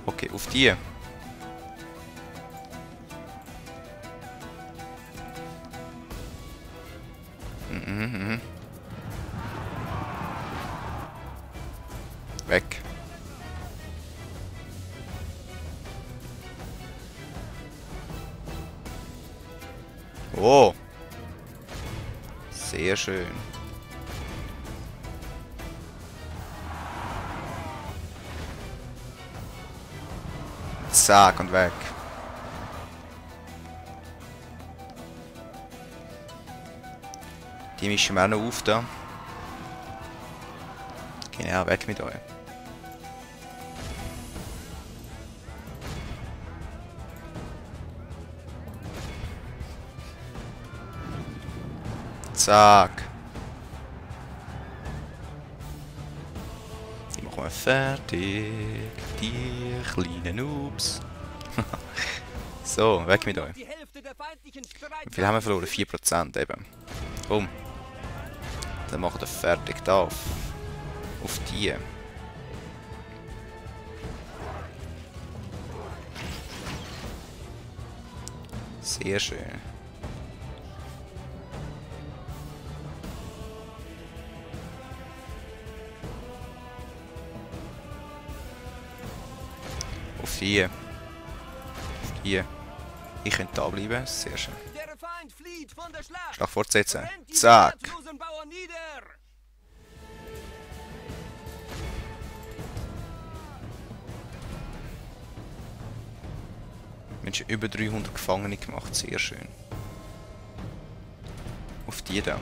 Okay, auf die. Weg. Oh. Sehr schön. Zack und weg. Die mischen wir auch noch auf da. Genau, weg mit euch. Zack. Die machen wir fertig. Die kleinen Noobs. So, weg mit euch. Wie viel haben wir verloren? 4% eben. Komm. Dann machen wir fertig da. Auf die. Sehr schön. Auf die. Auf die. Ich könnte da bleiben. Sehr schön. Schlag fortsetzen. Zack. Wir haben schon über 300 Gefangene gemacht. Sehr schön. Auf die da.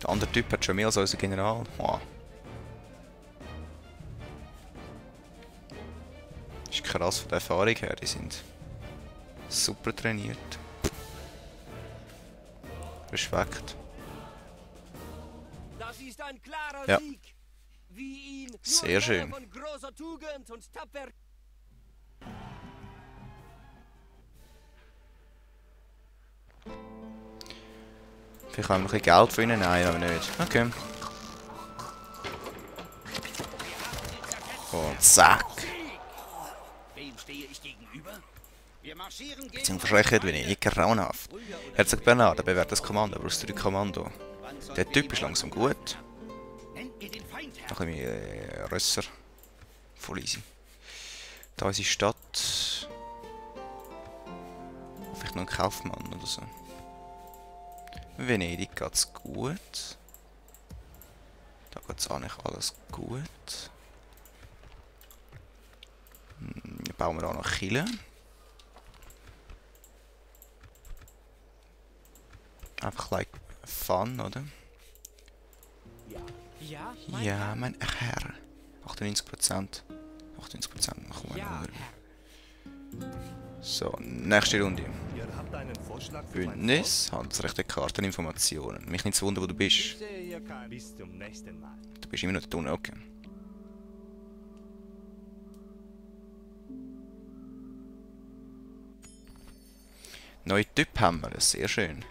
Der andere Typ hat schon mehr als unser General. Wow. Ist krass von der Erfahrung her. Die sind super trainiert. Respekt. Das ist ein klarer Ja. Sieg. Wie ihn Sehr schön. von großer Tugend und tapfer. Vielleicht haben wir noch ein bisschen Geld für ihn? Nein, aber nicht. Okay. Und zack. Wem stehe ich gegenüber? Wir marschieren Sie sind verschreckend wenig grauenhaft. Herzog Bernard, der bewährt das Kommando, brauchst du die Kommando. Der Typ ist langsam gut. Noch ein bisschen Rösser. Voll easy. Da ist die Stadt. Vielleicht noch ein Kaufmann oder so. Venedig geht's gut. Da geht's eigentlich alles gut. Bauen wir auch noch Kille. Einfach like fun, oder? Ja, mein Herr. 98%. 98% machen wir nur. So, nächste Runde. Bündnis, Handelsrechte, Karteninformationen. Mich nicht zu wundern, wo du bist. Du bist immer noch da unten, okay. Neue Typ haben wir, das ist sehr schön.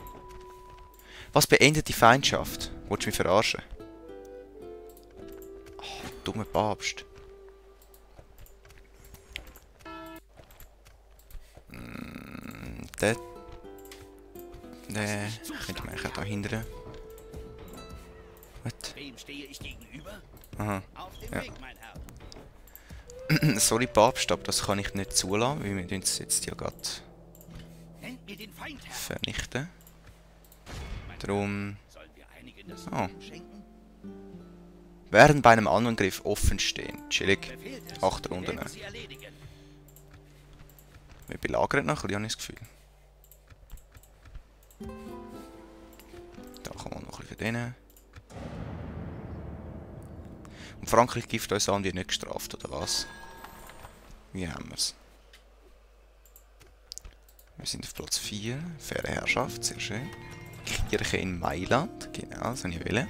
Was beendet die Feindschaft? Willst du mich verarschen? Oh, dummer Papst. Der... Ne, könnte man eigentlich auch da hindern. Was? Wem stehe ich gegenüber? Aha. Auf dem Ja. Weg, mein Herr. Sorry Papst, aber das kann ich nicht zulassen, weil wir uns jetzt ja gerade Nennt mir den Feind, Herr. vernichten. Darum... Sollen wir einigen das Oh. schenken? Während bei einem Angriff offen stehen. Chillig. Befehlt es. 8 Wir Runden. werden sie erledigen. Wir belagern noch ein bisschen, habe ich das Gefühl. Da kann man noch ein bisschen für denen. Und Frankreich gibt uns an, die nicht gestraft, oder was? Wie haben wir es? Wir sind auf Platz 4. Faire Herrschaft, sehr schön. Kirche in Mailand, genau, so ich will.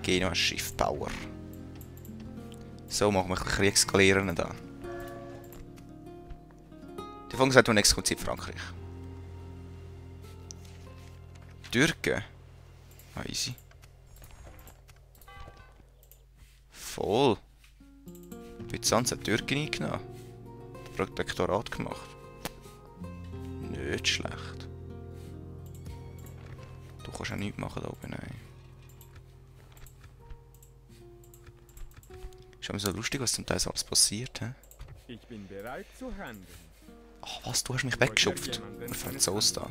Genua Schiffbauer. So, machen wir ein bisschen Kriegsklären da. Die Folge sagt, nächstes kommt in Frankreich. Türken? Ah, easy. voll. Byzanz hat Türken eingenommen. Protektorat gemacht. Nicht schlecht. Du kannst auch nichts machen da oben, nein. Ist aber so lustig, was zum Teil alles passiert, hä? Ich bin bereit zu handeln. Ach was, du hast mich weggeschupft. Der Franzose da.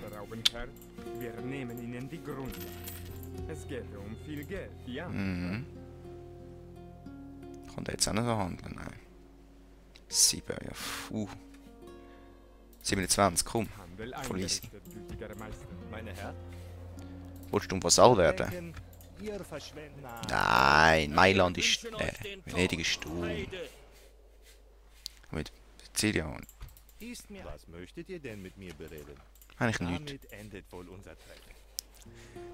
Wir nehmen ihnen die Grundlage. Es geht um viel Geld, ja. Mhm. Kann der jetzt auch noch so handeln? Nein. 7, ja. 27, komm. Handel Voll easy. eingerichtet, gütiger Meister. Meine Herren, Wolltest du ein Vasall werden? Denken, ihr verschwendet. Nein, Mailand ist... Venedig ist du. Mit Sizilien Ist mir. Was möchtet ihr denn mit mir bereden? eigentlich nichts. Damit endet wohl unser Treffen.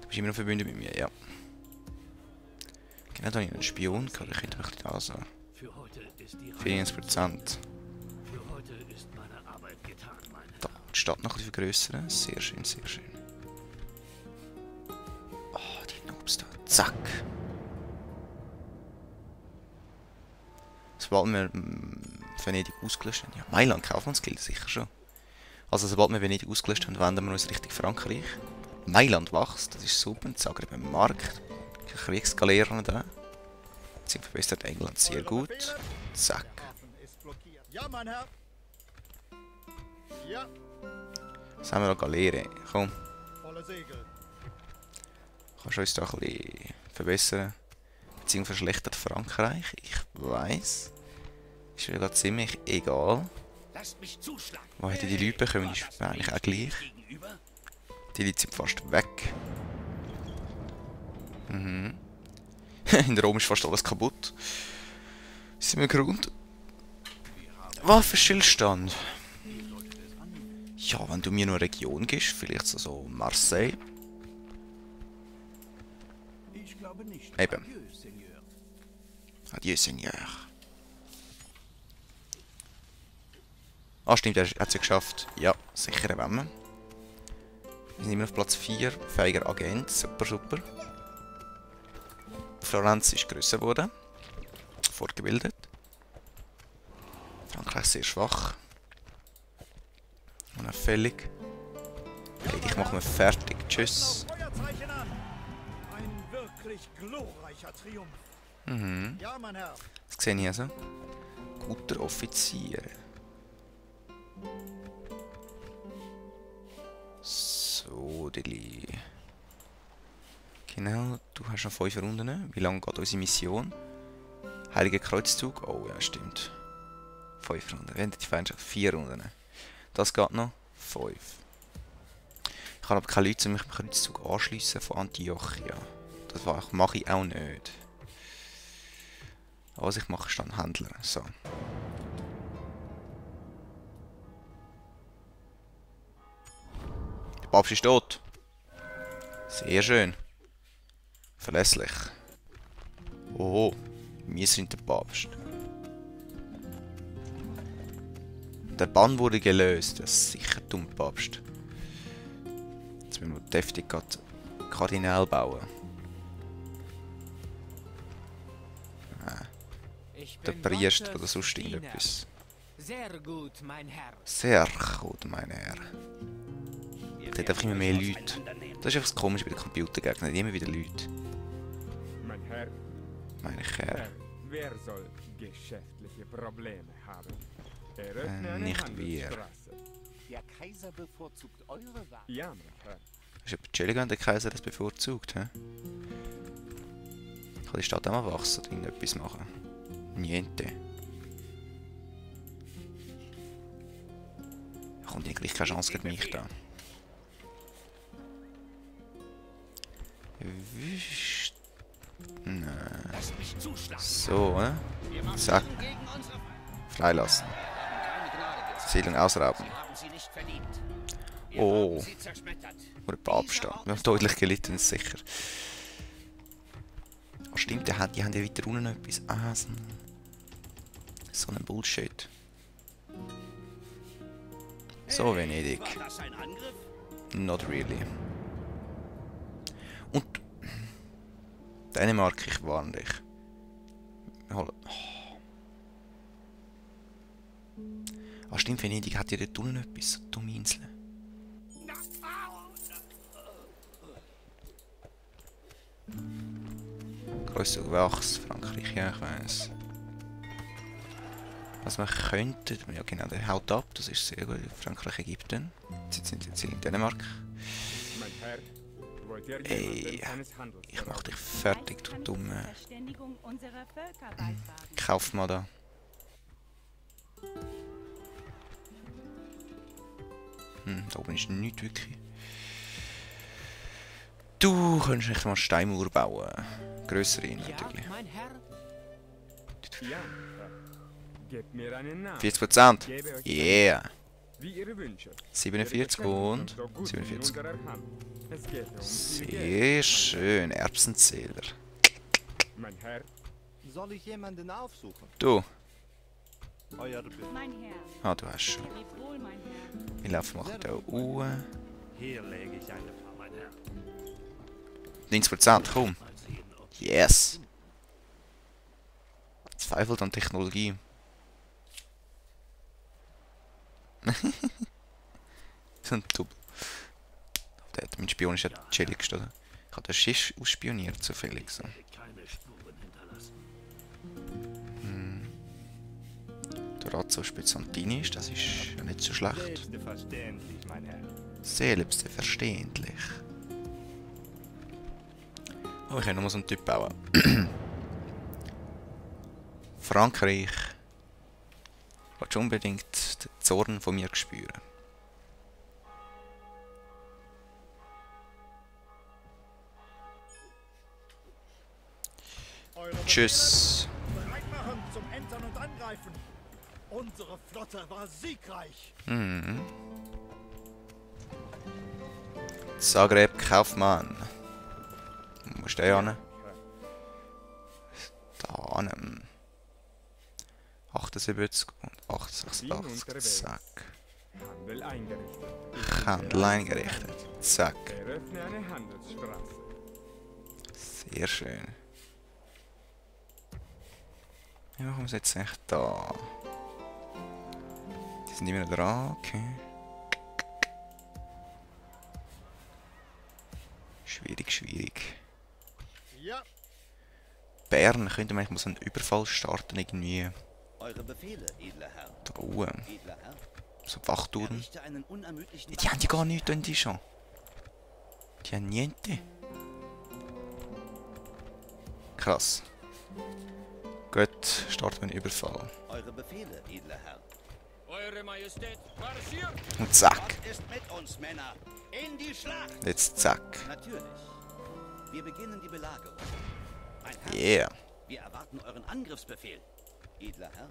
Du bist immer noch verbündet mit mir, ja. Genau, da habe ich einen Spion gehabt, ich könnte mich ein bisschen ansehen. für heute ist die 40%. Für heute ist meine Arbeit getan, meine Da, die Stadt noch ein bisschen vergrößern. Sehr schön, sehr schön. Oh, die Noobs da. Zack. Sobald wir Venedig ausgelöscht haben. Ja, Mailand Kaufmannsgilde sicher schon. Also sobald wir Venedig ausgelöscht haben, wenden wir uns Richtung Frankreich. Mailand wächst, das ist super. Zagreb im Markt. Kriegsgaleeren da. Sie verbessert England sehr gut. Zack. Ja, mein Herr. Ja, Was haben wir noch? Galeere. Komm, volle Segel. kannst du uns da ein bisschen verbessern? Beziehungsweise verschlechtert Frankreich? Ich weiss. Ist mir gerade ziemlich egal. Lasst mich zuschlagen. Wo hätten die Leute bekommen? Die ist eigentlich auch gleich. Gegenüber? Die Leute sind fast weg. Mhm. In Rom ist fast alles kaputt. Sind wir Grund? Waffenstillstand. Ja, wenn du mir nur eine Region gibst, vielleicht so Marseille. Ich glaube nicht. Eben. Adieu, Seigneur. Adieu, Seigneur. Ah, stimmt, er hat es ja geschafft. Ja, sicher wenn wir. Wir sind immer auf Platz 4. Fähiger Agent. Super, super. Florenz ist grösser geworden. Fortgebildet. Frankreich sehr schwach. Unauffällig. Hey, ich mache mir fertig. Tschüss. Feuerzeichen an. Ein wirklich glorreicher Triumph. Mhm. Ja, mein Herr. Das sehe ich also. Guter Offizier. So, Deli. Genau, du hast noch 5 Runden. Wie lange geht unsere Mission? Heiliger Kreuzzug? Oh ja, stimmt. 5 Runden. Wendet die Feindschaft 4 Runden. Das geht noch 5. Ich habe aber keine Leute, um mich dem Kreuzzug anschliessen von Antiochia. Das mache ich auch nicht. Was ich mache, ist dann Händler. So. Der Papst ist tot. Sehr schön. Verlässlich. Oh, wir sind der Papst. Der Bann wurde gelöst. Das ist sicher dumm, Papst. Jetzt müssen wir deftig Kardinal bauen. Der Priester oder sonst irgendetwas. Sehr gut, mein Herr. Sehr gut, mein Herr. Der hat einfach immer mehr Leute. Das ist einfach das Komische bei den Computergegnern. Immer wieder Leute. Mein Herr, Meine Herr. wer soll geschäftliche Probleme haben? Eröffne eine Nicht wir. Handelsstraße. Der Kaiser bevorzugt eure Wahl. Ja, mein Herr. Ist aber chillig, wenn der Kaiser das bevorzugt, hä? Kann die Stadt auch mal wachsen oder irgendetwas machen? Niente. Da kommt gleich keine Chance gegen mich da. Wüst. Nein. Lasst mich zuschlagen. So, ne? Wir machen Zack. gegen unsere Freilassen. keine Gnade gezeigt. Siedlung ausrauben. Sie haben sie nicht verdient. Wir Oh. haben sie zerschmettert. Oder Papst. Wir haben deutlich gelitten, ist sicher. Ah, stimmt, die haben ja weiter unten noch etwas. Ah, so ein Bullshit. So, Venedig. War das ein Angriff? Not really. Und Dänemark, ich warne dich. holen. Oh. Ah, stimmt, Venedig hat ja dort unten etwas. So dumme Inseln. Grösser gewachsen, Frankreich, ja, ich weiss. Was man könnte, ja genau, der haut ab, das ist sehr gut. Frankreich, Ägypten. Jetzt sind sie in Dänemark. Mein Herr, wollt ihr Ey, jemanden eines Handels ich mach dich fertig, du dumme. Verständigung unserer Völker beitragen. Kauf mal da. Da oben ist nichts wirklich. Du könntest nicht mal eine Steinmauer bauen. Grössere Ja, natürlich. mein Herr. Ja, gebt mir einen Namen. 40%. Gebe euch Yeah. wie ihr wünscht. 47 und 47. Es geht um viel Geld. Sehr schön. Erbsenzähler. Mein Herr, Soll ich jemanden aufsuchen? Du. Euer Befehl. Mein Herr, Ah, du hast schon. lebt wohl, mein Herr. Wir laufen mal hier hoch. Hier lege ich eine Frau, mein Herr. 90%, komm. Yes. Zweifelt an Technologie. So ein Double. Der hat mein Spion ist ja chillig gestanden. Ich habe das Schiff ausspioniert, zufällig so. Der Razzo Spezzantini ist, das ist ja nicht so schlecht. Selbstverständlich, mein Herr. Selbstverständlich. Oh, ich kann nochmal so einen Typ bauen. Frankreich. Willst du unbedingt den Zorn von mir spüren? Tschüss. Bereit machen zum Entern und Angreifen. Unsere Flotte war siegreich. Mhm. Zagreb Kaufmann. Wo ist der hin? Da hin. 78 und 88. Zack. Handel eingerichtet. Handel eingerichtet. Zack. Eröffne eine Handelsstraße. Sehr schön. Wie machen wir es jetzt echt da? Die sind immer noch dran, okay. Schwierig, schwierig. Ja, Bern könnte man eigentlich mal so einen Überfall starten, irgendwie Eure Befehle, edler Herr. da oben. Edler Herr, So Wachturm. errichte einen unermüdlichen Die haben ja gar nichts, die schon. Die haben niente. Krass. Gut, starten wir einen Überfall. Eure Befehle, edler Herr. Eure Majestät, marschiert! Und zack. Gott ist mit uns, Männer. In die Schlacht! Jetzt zack. Natürlich. Wir beginnen die Belagerung. Mein Herr, Yeah. wir erwarten euren Angriffsbefehl. Edler Herr.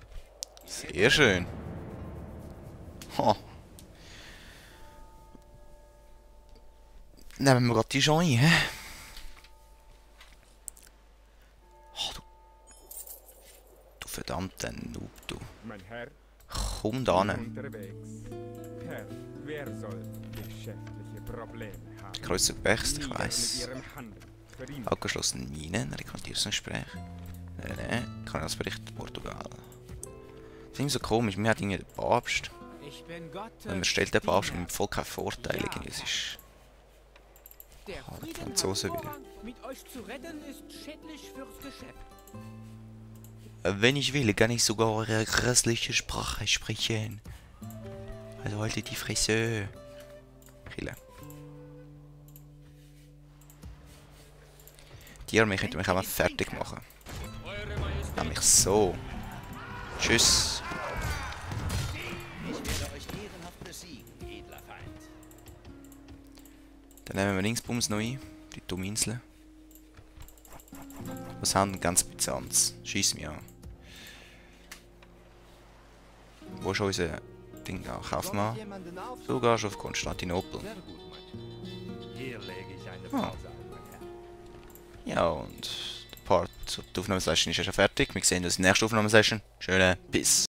Sehr schön. Ha. Nehmen wir gerade die schon ein, hä? Oh, du verdammter Noob, du. Mein Herr, Komm da hin. unterwegs. Herr, wer soll geschäftliche Probleme haben? Größer gewächst, ich Nieder weiss. mit ihrem Handel. Für ihn. Abgeschlossene Minen, Rekontierungsgespräch. Nein, Kanalsbericht Portugal. Das ist irgendwie so komisch, mir hat irgendwie der Papst. Ich bin Gott. Wenn man stellt den Papst und im Volk keine Vorteile, irgendwie, es ist... Der Ah, die Frieden Franzosen hat wieder. Vorrang. Mit euch zu retten ist schädlich fürs Geschäft. Wenn ich will, kann ich sogar eure grässliche Sprache sprechen. Also haltet die Fresse. Chille. Die Armee könnte mich auch mal fertig machen. Eure Majestät. Nämlich so. Tschüss. Ich werde euch ehrenhaft besiegen, edler Feind. Dann nehmen wir Linksbums noch ein. Die dumme Insel. Was haben ganz Byzanz? Schieß mich an. Wo ist unser Ding? Ah, kauf Soll mal. ich jemanden aufsuchen? Du gehst auf Konstantinopel. Sehr gut, mein Herr. Hier lege ich eine Ah. Pause ein, mein Herr. Ja, und der Part, die Aufnahmesession ist ja schon fertig. Wir sehen uns in der nächsten Aufnahmesession. Schöne Bis.